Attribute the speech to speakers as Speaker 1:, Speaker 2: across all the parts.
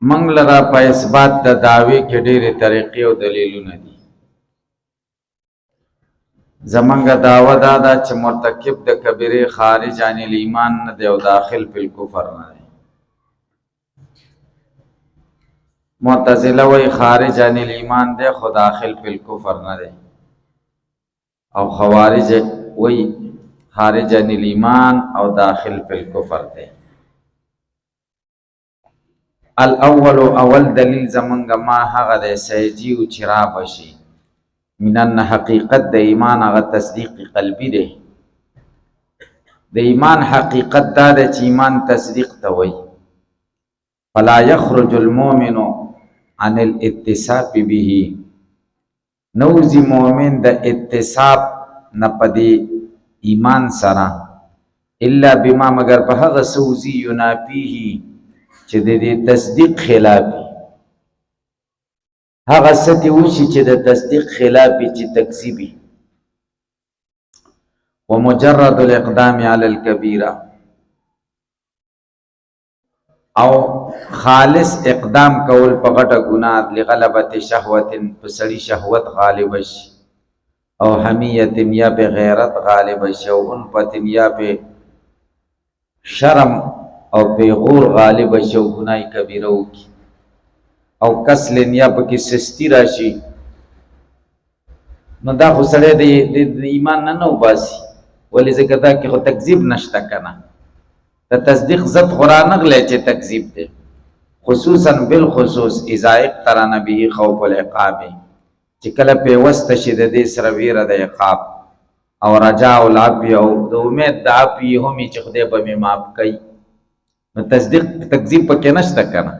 Speaker 1: منګ لرا په اثبات د دعوی کې ډېرې طریقې او دلیلونه دي. زمونږ دعوه دا ده چې مرتکب د کبیرې خارج عن الایمان نه دی او داخل فی الکفر نه دی. معتزله وی خارج عن الایمان دی خو داخل فی الکفر نه دی، او خوارج وی خارج عن الایمان او داخل فی الکفر دی. اول دلیل زمونږ ما هغه دی سیجیو چې را بشي منن حقیقت د ایمان هغه تصدیق قلبی دی. د ایمان حقیقت دا دی چې ایمان تصدیق ته وی فلا یخرج المؤمن عن الاتصاب به، نوزی مومن د اتصاب نه پدې ایمان سره الا بما مگر په هغه سوزی ینافیه چې د دې تصدیق خلافي، هغه ستې وشي چې د تصدیق خلافي چې تکذیبي. ومجرد الاقدام علی الکبیره، او خالص اقدام کول په غټه ګناه لغلبت شهوت په سړي شهوت غالب شي، او حمیت یا به غیرت غالب شي، او انفت یا به شرم او به غور غالب شي او ګناه کبیره وکړي، او کسل یا پکې سستی راشي، نو دا خو سړی د ایمان نه وباسي. ولې ځکه دا کې خو تکذیب نشته کنه، د تصدیق ضد خورا نغلی چې تکذیب دی. خصوصا بالخصوص اذا اقترن به خوف العقاب، چې کله پیوسته شي د دې سره ویره د عقاب، او رجاء العفو او د امید د عفو هم چې خدای به مې معاف کوي، نو تصدیق تکذیب پکې نشته کنه.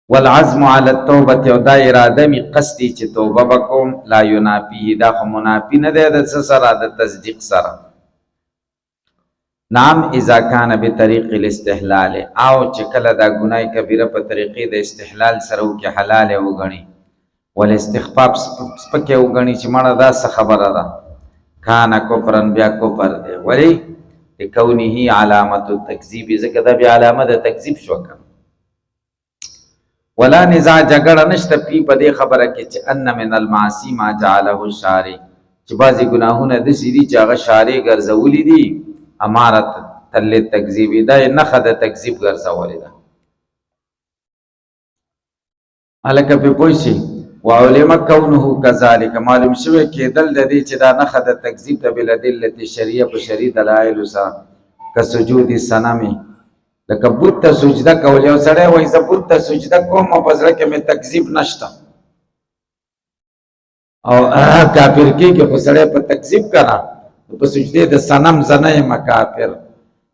Speaker 1: والعزم على التوبه، او دا اراده می قصدی چې توبه وکوم، لا ینافی، دا خو منافی نه دی د سره د تصدیق سره. نام اذا کان بطریق الاستحلال، او چې کله دا ګناه کبیره په طریقې د استحلال سره وکړي حلال وګڼي، والاستخفاف سپکې وګڼي چې مړه دا څه خبره ده، کان کفرن بیا کفر دی. ولی لکونه علامت التکذیب، ځکه دا بیا علامه د تکذیب شو کنه. ولا نزاع جګړه نشته په دې خبره کې چې ان من المعاصی ما جعله الشارع، چې بعضې ګناهونه داسې دي چې هغه شارع ګرځولي دي امارت تل تکذیب، دا یې نښه د تکذیب ګرځولې ده. هلکه پې پوه شي. وعلم کونه کذلک، معلوم شوی کېدل د دې چې دا نښه د تکذیب ده بالادلة الشرعیه، په شرعي دلایلو سره، که سجود صنم، لکه بت ته سجده کول. یو سړی وایي زه بت ته سجده کوم او په زړه کې مې تکذیب نشته، او کافر کېږي خو سړی په تکذیب کنه، په سجده د صنم زه نه یم کافر،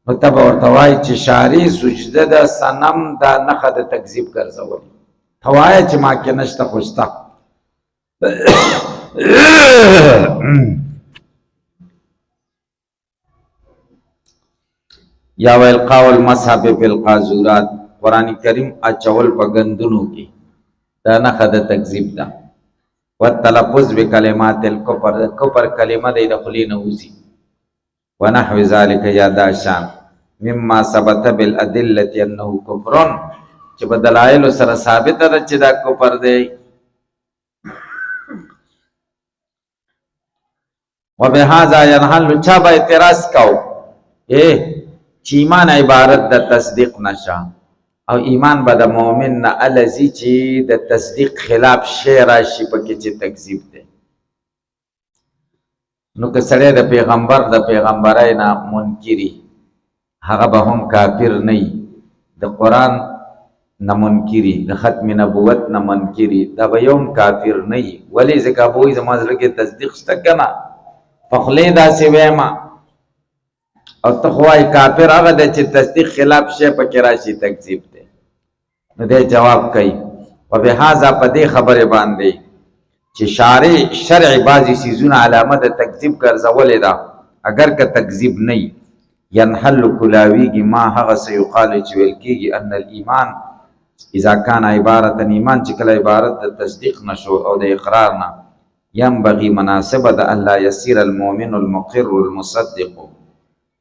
Speaker 1: نو ته به ورته وایي چې شارع سجده د صنم دا نښه د تکذیب ګرځولې، ته وایه چې ما کې نشته خو شته. یا والقاء المصحف فی القاذورات، قرآن کریم اچول په گندونو کې دا نښه د تکذیب ده. والتلفظ بکلمات الکفر، کفر کلمه د خولې نه وځي. ونحو ذلک، یا دا شان مما ثبت بالادله انه کفر، چې په دلایلو سره ثابته ده چې دا کفر دی. وبهذا ينحل، چا به اعتراض کو چې ایمان عبارت د تصدیق نشه، او ایمان به د مؤمن نه الذي چې د تصدیق خلاف شی راشي پکې چې تکذیب دی. نو که سړی د پیغمبر د پیغمبرۍ نه منکري، هغه به هم کافر نه وي. د قرآن نه منکري، د ختم نبوت نه منکري، دا به یو هم کافر نه وي. ولې ځکه به وایي زما زړه کې تصدیق شته که نه، په خولې داسې ویمه، او ته خو وایي کافر هغه دی چې تصدیق خلاف شی پکې راشي تکذیب دی. نو دی جواب کوي وبهذا، په دې خبرې باندې چې شرع بعضې څیزونه علامه د تکذیب ګرځولې ده، اگر که تکذیب نه وي، ینحل کلاویږي ما هغه څه یقال چې ویل کېږي ان الایمان اذا کان عبارتا، ایمان چې کله عبارت د تصدیق نشو او د اقرار نه، ینبغي مناسبه ده ان لا یسیر المؤمن المقر المصدق،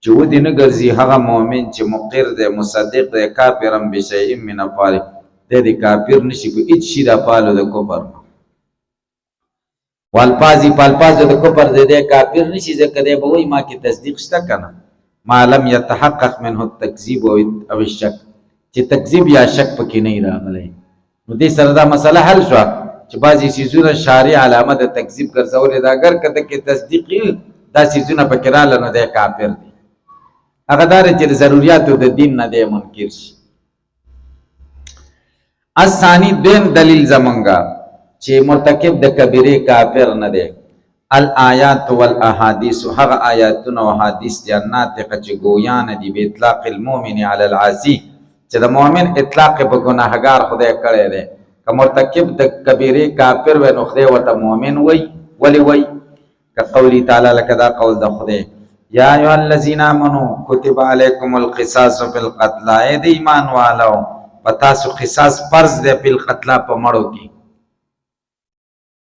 Speaker 1: چې ودې نه ګرځي هغه مؤمن چې مقر دی مصدق دی کافرا بشیء من افعاله د کافر نشي په هیڅ شي د افعالو د کفر والفاظی پالفاظ د کفر د کافر نشي ځکه دی به وایي ما کې تصدیق شته کنه ما لم يتحقق منه التکذیب او الشک چې تکذیب یا شک پکې نه راغلی نو دې سره دا مسله حل شو چې بعضی سیزونه شارع علامه د تکذیب ګرځولې دا اگر کته کې تصدیق دا سیزونه پکې رااله نو دی کافر دی هغه دار چې ضرورتو د دین نه دی منکر شي الثانی دین دلیل زمونږه چې مرتکب د کبیره کافر نه دی الآیات والاحادیث هغه آیاتونه او حدیث دي ناطقه چې ګویان دي به اطلاق المؤمن علی العاصی چې د مؤمن اطلاق په ګناهګار خدای کړی دی که مرتکب د کبیره کافر و نو خدای ورته مؤمن وای ولی وای که قولی تعالی لکه دا قول د خدای یا ایها الذین آمنوا کتب علیکم القصاص فی القتل اې د ایمان والو پتا سو قصاص فرض دی په القتل په مړو کې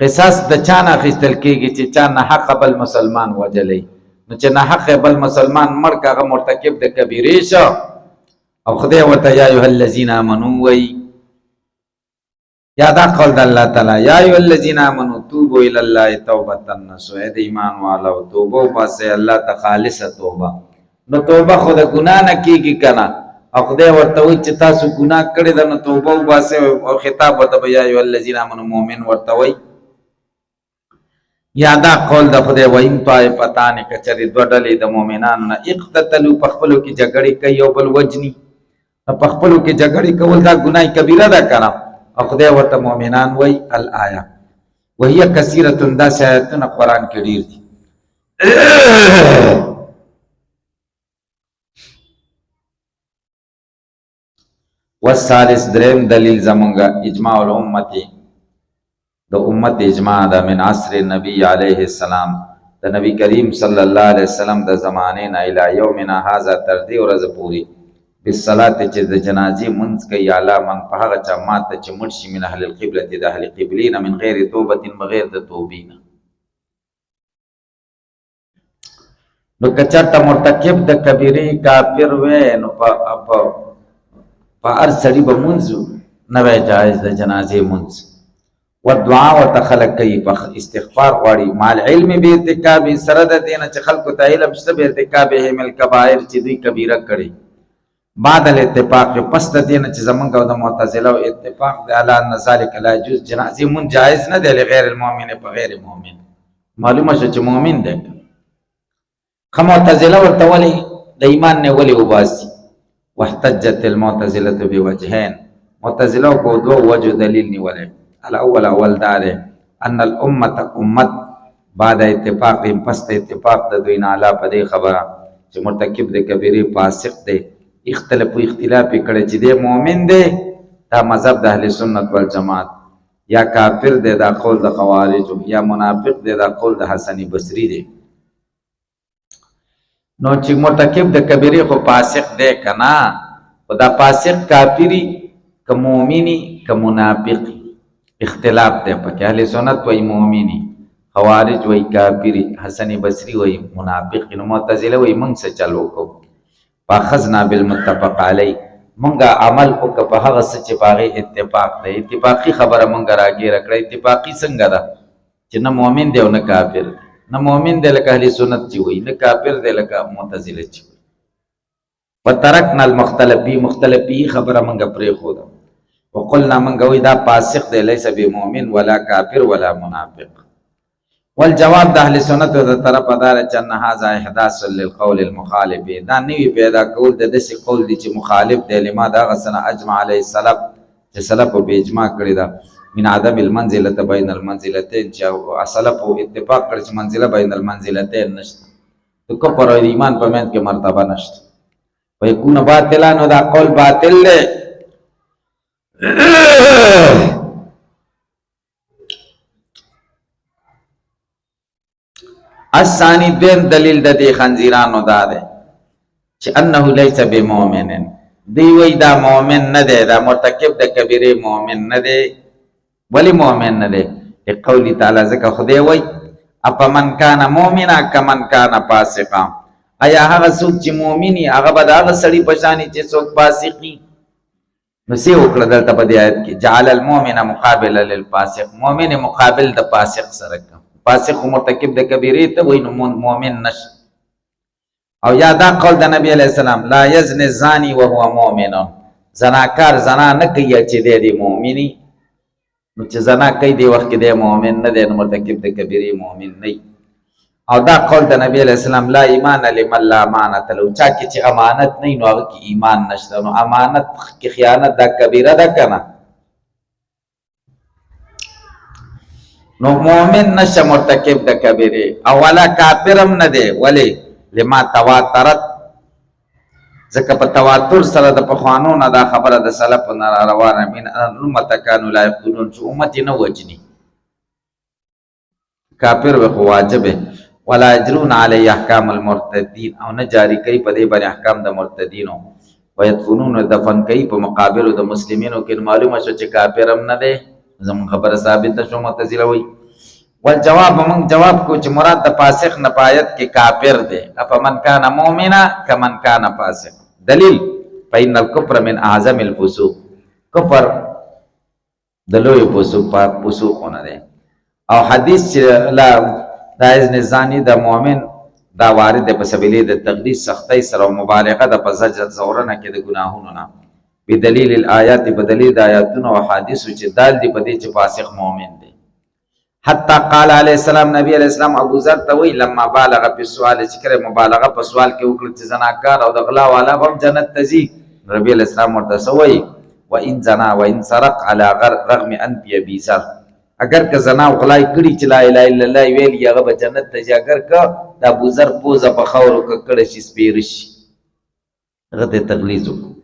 Speaker 1: قصاص د چا نه اخیستل کېږي چې چا نه حق بل مسلمان وجلی نو چې نه حق بل مسلمان مړ کاغه مرتکب د کبیره شو او خدای ورته یا ایها الذین آمنوا وای یا دا قول د الله تعالی یا ایها الذین آمنوا توبوا الی الله توبه نصوح د ایمان والو توبه پاسه الله ته خالصه توبه نو توبه خو د ګناه نه کیږي کنه او خدای ورته وای چې تاسو ګناه کړی د نو توبه وباسه او خطاب ورته یا ایها الذین آمنوا مؤمن ورته وای یا دا قول د خدای وین طائفتان کچری دو ډلې د مؤمنانو نه اقتتلوا په خپلو کې جګړې کوي او بل وجني په خپلو کې جګړې کول دا ګناه کبیره ده کنه او خدای ورته مؤمنان وای الآیه وهي کثیره دا آیاتونه قران کې ډیر دي والثالث دریم دلیل زمونږه اجماع الامه د امت اجماع ده من عصر نبی علیه السلام د نبی کریم صلی الله علیه وسلم د زمانه نه الی یومنا هذا تر دې ورځې پوری بالصلاه چې د جنازې منځ کوي اعلی من په هغه چا ماته چې مړ شي من اهل القبله د اهل قبلین من غیر توبه بغیر د توبین نو کچرته مرتکب د کبیره کافر وې نو په ار سړي به منځ نه وای جایز د جنازې منځ والدعاء وتخلق کوي په استغفار غواړي مال علم به ارتکاب سره د دینه چې خلکو ته علم شته به ارتکاب هم الکبائر چې دوی کبیره کړي بعد الاتفاق پس د دینه چې زمونږ او د معتزله او اتفاق د اعلی ذلک لا يجوز جنازه من جائز نه دی لغیر المؤمن په غیر مؤمن معلومه شو چې مؤمن دی خو معتزله ورته ولي د ایمان نه ولي وباسي واحتجت المعتزله بوجهين معتزله کو دوه وجه دلیل نیولې الاول دار ان الامه امت بعد اتفاق پس اتفاق د دوی نه علا په دې خبره چې مرتکب د کبیره فاسق دی اختلاف کړي چې د مؤمن دی دا مذهب د اهل سنت والجماعت یا کافر دی دا قول د خوارج یا منافق دی دا قول د حسن بصری دی نو چې مرتکب د کبیره خو فاسق دی کنا خدا فاسق کافری که مؤمنی که منافقی اختلاف دی پکې اهل سنت وای مؤمنی خوارج وای کافری حسن بصری وای منافق نو معتزله وای موږ څه چلو کو فاخذنا بالمتفق علی مونږه عمل او که په هغه څه چې باغې اتفاق دی اتفاقی خبره مونږه راګیر کړه اتفاقی څنګه ده چې نه مؤمن دی او نه کافر نه مؤمن دی لکه اهل سنت چې وای نه کافر دی لکه معتزله چې وترکنا المختلفی خبره مونږه پرې خو ده وقلنا من قوي دا فاسق دی ليس بمؤمن ولا كافر ولا منافق والجواب د اهل سنت د طرف دار چې نه هاذا احداث للقول المخالف دا نوی پیدا کول د دې قول دي چې مخالف دی لما دا غسنا اجماع علی السلف چې سلف به اجماع کړی دا من عدم المنزله بین المنزلتين چې سلف اتفاق کړی چې منزله بین المنزلتين نشته د کفر او ایمان په منځ کې مرتبه نشته ويكون باطلا نو دا قول باطل دی الثانی دین دلیل د دې خنزیرانو دا ده چې انه ليس بمؤمن دی وی دا مؤمن نه دی دا مرتکب د کبیره مؤمن نه دی ولی مؤمن نه دی قولی تعالی ذکر خدای وی اپا من کان مؤمنا کمن کان فاسقا ایا هغه څوک چې مؤمنی هغه به د هغه سړي په شان چې څوک فاسقي؟ نو څه وکړه دلته په دې آیت کې جعل المؤمن مقابل للفاسق، مؤمن مقابل د فاسق سره کړه. فاسق مرتکب د کبیرې ته وایي نو مؤمن نشه. او یا دا قول د نبی علیہ السلام لا یزنی الزانی وهو مؤمن، زناکار زنا نه کوي چې دی مؤمنی، نو چې زنا کوي دی وخت کې دی مؤمن نه دی، نو مرتکب د کبیرې مؤمن نه. او دا قول د نبی علیہ السلام لا ایمان لمن لا امانت له، چا کې چې امانت نه نو هغه کې ایمان نشته. نو امانت کې خیانت دا کبیره ده کنه. نو مؤمن نشه مرتکب د کبیره، او ولا کافرم نه دی. ولی لما تواترت، ځکه په تواتر سره د پخوانو نه دا خبره د سلف نه روانه من امت کانوا لا یقتلون، چې امت نه وجني کافر به واجبه. ولا یجرون علی احکام المرتدین، او نه جاری کوي په دې باندې احکام د مرتدینو. ويدفنون، دفن کوي په مقابل د مسلمانینو کې. معلومه شو چې کافرم نه دی، زمون خبره ثابته شو. معتزله وایي والجواب، من جواب کو چې مراد د فاسق نه پایت کې کافر دی. افمن کان مؤمنا کمن کان فاسق. دلیل فإن الكفر من اعظم الفسوق، کفر د لوی فسوقونه دی. او حدیث چې لا دا اذن زانی د مؤمن دا وارد په سبیل د تقدیس سختۍ سره او مبالغه د پزجر زورنه کې د ګناهونو نه بدلیل الآیات، بدلیل د آیاتونو او حدیثو چې دال دی په دې چې فاسق مؤمن دی. حتی قال علیہ السلام، نبی علیہ السلام ابو ذر ته وی لما بالغ په سوال، چې کړه مبالغه په سوال کې وکړه چې زناکار او د غلا والا هم جنت ته ځي. نبی علیہ السلام ورته سوی و ان زنا و ان سرق على رغم انف ابي ذر، اگر که زنا او غلا کړي چې لا اله الا الله ویل هغه به جنت ته ځي. اگر که د ابو ذر پوزه په خاورو کې کړه شي سپیرش، هغه ته تغلیظ وکړه.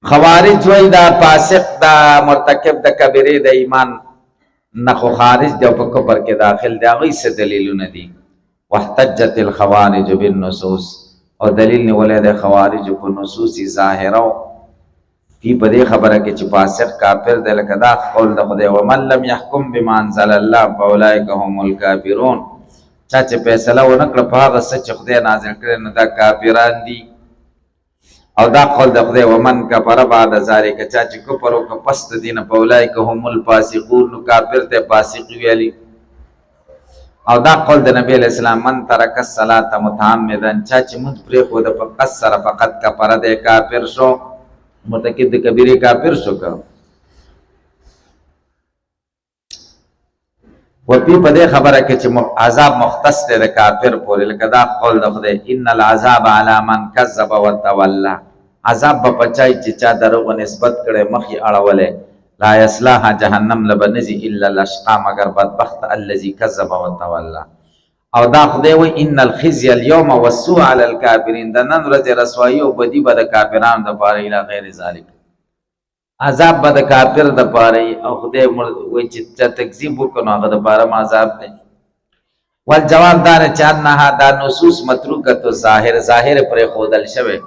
Speaker 1: خوارج وی دا فاسق دا مرتکب د کبیره د ایمان نخو خارج دی او په کفر کې داخل دی. هغوی څه دلیلونه دي؟ واحتجت الخوارج بالنصوص، او دلیل نیولی د خوارج په نصوص ظاهره فی په دې خبره کې چې فاسق کافر دی. لکه دا قول د خدای ومن لم يحکم بما انزل الله فاولئک هم الکافرون، چا چې فیصله ونه کړه په هغه څه چې خدای نازل کړی نو دا کافران دي. او دا قول د خدای ومن کفر بعد ذلک، چا چې کفر وکړه پس د دینه فاولئک هم الفاسقون، نو کافر ته فاسق ویلي. او دا قول د نبی علیہ السلام من ترک الصلاة متعمدا، چا چې مونږ پرېښوده په قصد سره فقط کفر دی، کافر شو، مرتکب د کبیره کافر شو. که وپی په دې خبره کې چې عذاب مختص دی د کافر پورې، لکه دا قول د خدای ان العذاب علی من کذب وتولى، عذاب به پچای چې چا دروغ نسبت کړي مخې اړولې. لا یصلاها جهنم لبنزی الا الاشقى، مگر بدبخت الذي كذب وتولى. او دا خدای وی ان الخزي اليوم والسوء على الكافرين، د نن ورځې رسوایی او بدی به د کافرانو د پاره اله غیر ذلک، عذاب به د کافر د پاره. او خدای وی چې تکذیب وکړو هغه د پاره عذاب دی. والجواب دا چې انها دا نصوص متروکه ظاهر، ظاهر پر خودل شوه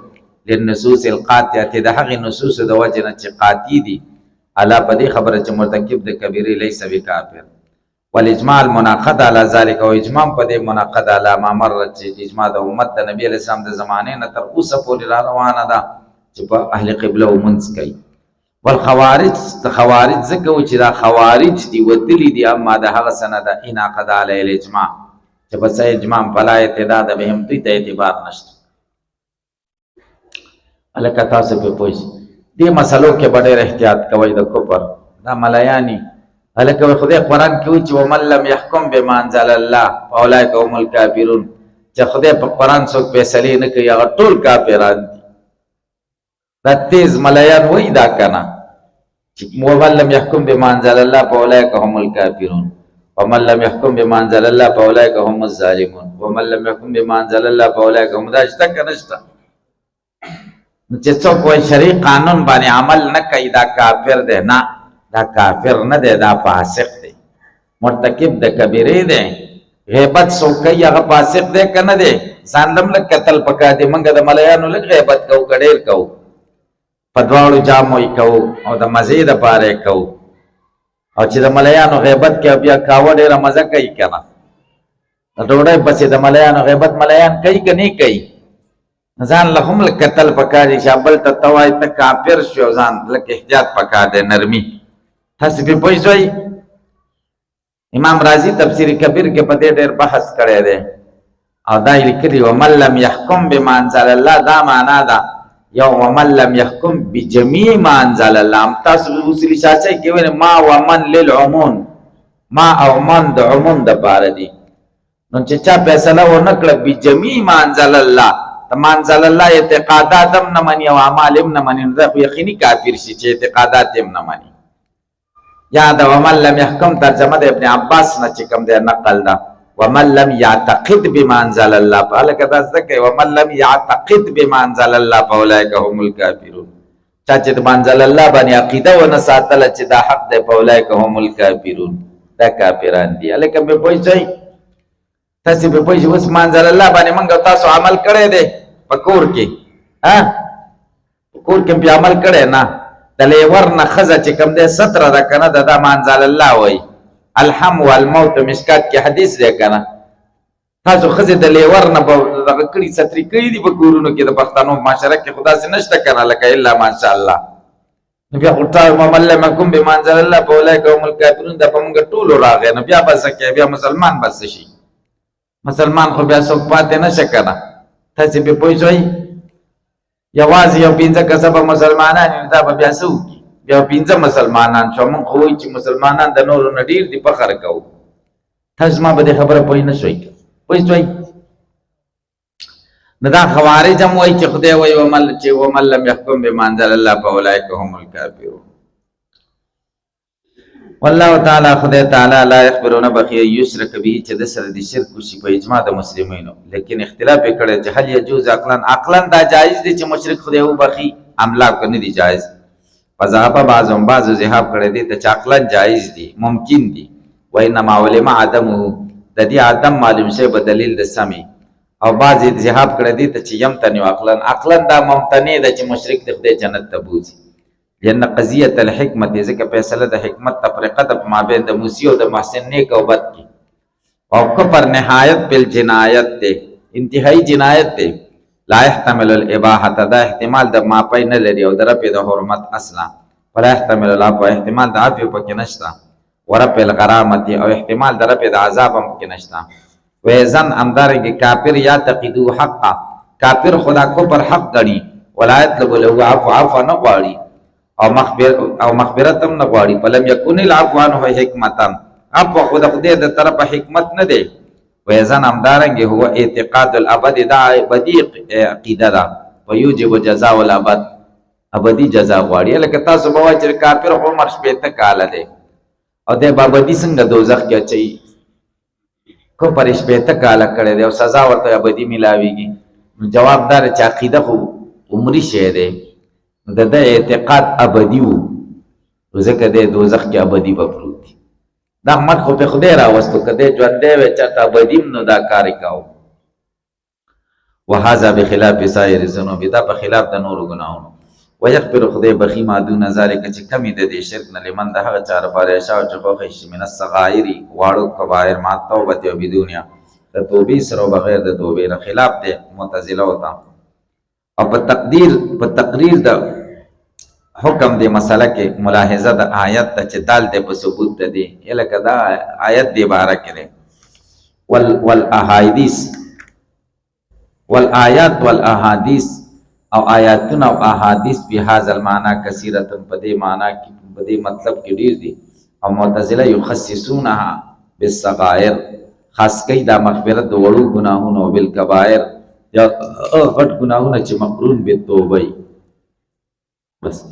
Speaker 1: للنصوص القاطعه، د هغه نصوص د وجه نه چې قاطع دي الا په دې خبره چې مرتکب د کبیره لیس بکافر. والاجماع المناقض على ذلك، او اجماع په دې مناقض علی ما مر، چې اجماع د امت د نبی علیہ السلام د زمانه نه تر اوسه پورې را روانه ده چې په اهل قبله ومنځ کوي. والخوارج، خوارج ځکه چې دا خوارج دي وتلی دي، اما د هغه سند انعقد علی الاجماع، چې په ځای اجماع فلا اعتداد به هم ته اعتبار نشته. الکه تاسو په پوښ دې مسلو کې ډېر احتیاط کوئ د کفر دا ملایانی. الکه خدای قرآن کې وایي چې ومن لم يحكم بما انزل الله فاولئک هم الکافرون، چې خدای په قرآن څوک فیصلې نه کوي هغه ټول کافران دي. دا تیز ملایان وایي دا کنه چې ومن لم يحكم بما انزل الله فاولئک هم الکافرون، ومن لم يحكم بما انزل الله فاولئک هم الظالمون، ومن لم يحكم بما انزل الله فاولئک هم، دا شته که نشته؟ چې څوک وایي شرعي قانون باندې عمل نه کوي دا کافر دی، نه دا کافر نه دی، دا فاسق دی، مرتکب د کبیره دی. غیبت څوک کوي هغه فاسق دی که نه دی؟ ځان لم لږ کتل پکار دی. موږ د ملایانو لږ غیبت کوو که ډېر کوو؟ په دواړو جامو یې کوو او د مزې دپاره یې کوو. او چې د ملایانو غیبت کې بیا کاوه ډېره مزه کوي که نه؟ ډوډۍ پسې د ملایانو غیبت ملایان کوي که نه کوي؟ ځان له هم کتل پکار دي چې بل ته ته وایې ته کافر شو، ځان لږ احتیاط پکار دی، نرمي. تاسې پرې پوه شوئ؟ امام رازي تفسیر کبیر کې په دې ډېر بحث کړی دی او دا یې لیکلي ومن لم يحکم بما انزل الله، دا معنا ده یو ومن لم يحکم بجميع ما انزل الله. تاسو اصولي شاچۍ کې ویل ما ومن للعموم، ما او من د عموم دپاره دي. نو چې چا فیصله ونه کړه بجميع ما انزل الله، د ما انزل الله اعتقادات هم نه مني او اعمال هم نه مني، نو دا خو یقیني کافر شي چې اعتقادات هم نه مني. یا د ومن لم يحکم ترجمه د ابن عباس نه چې کوم دی نقل ده، ومن لم يعتقد بما انزل الله، فهلکه دا زده کوي ومن لم يعتقد بما انزل الله فاولئک هم الکافرون. چا چې د ما انزل الله باندې عقیده ونه ساتله چې دا حق دی فاولئک هم الکافرون، دا کافران دي. هلکه مې پوه شئ؟ تاسې پرې پوه شئ؟ اوس ما انزل الله باندې موږ او تاسو عمل کړی دی په کور کې، په کور کې پې عمل کړی نه. د لیور نه ښځه چې کوم دی ستره ده که نه د دا ما انزل الله وایي. الحم والموت مشکات کې حدیث دی که نه؟ تاسو ښځې د لیور نه به دغه کړي سترې کړي دي په کورونو کې د پښتنو معاشره کې، خو داسې نشته که نه لکه الا ماشاءالله. نو بیا خو ومن لم يحکم بما انزل الله فاولئک هم الکافرون دا په موږ ټولو راغی. نو بیا به څه کوې؟ بیا مسلمان به څه شي؟ مسلمان خو بیا څوک پاتې نه شه که نه؟ تاسې پرې پوه شئ؟ یوازې یو پنځه کسبه مسلمانان یو، دا به بیا څه وکړي؟ بیا پنځه مسلمانان شو. موږ خو وایو چې مسلمانان د نورو نه ډېر دي، فخر کوو. تاسو ما به دې خبره پوه نه شئ؟ پوه شئ؟ نو دا خوارج هم وایي چې خدای وایي ومن لم يحکم بما انزل الله فاولئک هم الکافرون. والله تعالی خدای تعالی لا یغفر نه بخي یشرک به چې د سره د شرک وشي په اجماع د مسلمانینو، لیکن اختلاف یې کړی چې هل یجوز عقلا دا جایز دی چې مشرک خدای وبخي؟ املاک نه دی جایز. فذهب بعضهم بعض ذهاب کړی دی ته چې عقلا جایز دی، ممکن دی. وانما علم عدمه، د دې عدم معلوم شی په دلیل د سمع. او بعض ذهاب کړی دی ته چې یمتنع عقلا دا ممتنع ده چې مشرک د خدای جنت ته بوځي. لأن قضیة الحکمت ځکه فیصله د حکمت تفریقه د مابین د مسیء او د محسن نیک او بد کی. او کفر نهایت بالجنایت دی، انتهایی جنایت دی. لا يحتمل الاباحه، دا احتمال د ماپی نه لري او د رفع د حرمت اصلا. ولا يحتمل العفو، احتمال د عفو پکې نشته. ورفع الغرامت، او احتمال د رفع د عذاب هم پکې نشته. ویزن امدارنګه کافر یعتقدو حقا، کافر خدا کفر حق غني، ولا يطلب له عفو نه غواړي او مغفرت هم نه غواړي. فلم يكن العفو عنه حکمتا، عفو خدا خدای د طرفه حکمت نه دی. ویزن امدارنګه هو اعتقاد الابد، دا ابدی عقیده ده. ويوجب جزاء الابد، ابدی جزا غواړي. لکه تاسو به وایئ چې کافر عمر 80 کاله دی او د ابدی څنګه دوزخ کې اچي؟ کو پر 80 کاله کړی دی او سزا ورته ابدی ملاويږي. نو جواب دار چې عقیده خو عمري شی دی، د اعتقاد ابدی وو، ځکه د دوزخ کې ابدی به پروت دی. دا مرګ خو په خدای راوستو، کده ژوندی وی چاته ابدیم نو دا کار کاو. وهذا بخلاف سائر الذنوب، دا په خلاف د نورو ګناهونو. ويغفر خدای بخي ما دون ذلك چې کمی د دې شرک نه لمن د هغه چا لپاره شاو چې خو خیش من الصغائر واړو کبائر ما توبه او بدونیا د توبې سره بغیر د توبې نه خلاف دی معتزله وتا. او په تقریر د حکم دی مسله کې ملاحظه د آیت ته چې دال دی په ثبوت ته دی، لکه دا آیت دی باره کې والآیات والاحادیث، او آیاتونه او احادیث په هاذا المعنى کثیره، په دې معنا کې په دې مطلب کې ډیر دي. او معتزله یخصصونها بالصغائر، خاص کوي دا مغفرت د وړو ګناهونو او بالکبائر یا غټ ګناهونه چې مقرون بالتوبه. بس